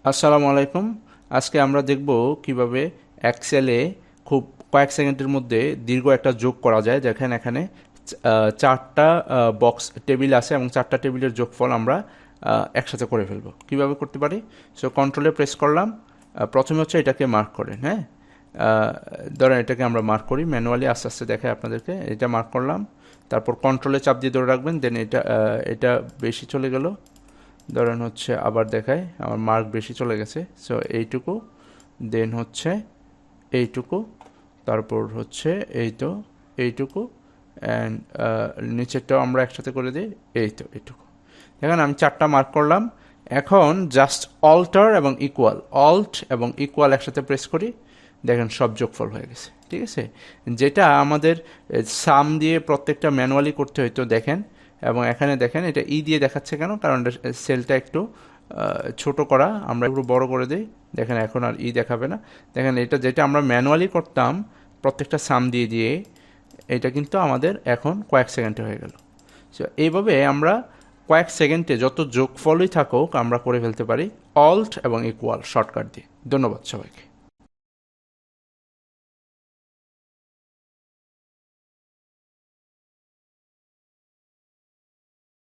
আসসালামু আলাইকুম। আজকে আমরা দেখব কিভাবে এক্সেলে খুব কয়েক সেকেন্ডের মধ্যে দীর্ঘ একটা যোগ করা যায়। যেখানে এখানে চারটা বক্স টেবিল আছে এবং চারটা টেবিলের যোগফল আমরা একসাথে করে ফেলবো। কিভাবে করতে পারি? সো কন্ট্রোলে প্রেস করলাম। প্রথমে হচ্ছে এটাকে মার্ক করেন। হ্যাঁ, ধরেন এটাকে আমরা মার্ক করি ম্যানুয়ালি, আস্তে আস্তে দেখায় আপনাদেরকে। এটা মার্ক করলাম, তারপর কন্ট্রোলে চাপ দিয়ে ধরে রাখবেন। দেন এটা বেশি চলে গেল, ধরেন হচ্ছে আবার দেখায় আমার মার্ক বেশি চলে গেছে। সো এইটুকু, দেন হচ্ছে এইটুকু, তারপর হচ্ছে এইটুকু অ্যান্ড নিচেরটাও আমরা একসাথে করে দিই। এইটুকু দেখেন আমি চারটা মার্ক করলাম। এখন জাস্ট অল্টার এবং ইকুয়াল একসাথে প্রেস করি, দেখেন সব যোগফল হয়ে গেছে। ঠিক আছে, যেটা আমাদের সাম দিয়ে প্রত্যেকটা ম্যানুয়ালি করতে হইতো দেখেন। এবং এখানে দেখেন এটা দিয়ে দেখাচ্ছে কেন? কারণ সেলটা একটু ছোট করা, আমরা একটু বড় করে দিই। দেখেন এখন আর দেখাবে না। দেখেন এটা যেটা আমরা ম্যানুয়ালি করতাম প্রত্যেকটা সাম দিয়ে, এটা কিন্তু আমাদের এখন কয়েক সেকেন্ডে হয়ে গেল। সো এইভাবে আমরা কয়েক সেকেন্ডে যত যোগফলই থাকুক আমরা করে ফেলতে পারি অল্ট এবং ইকুয়াল শর্টকাট দিয়ে। ধন্যবাদ সবাইকে।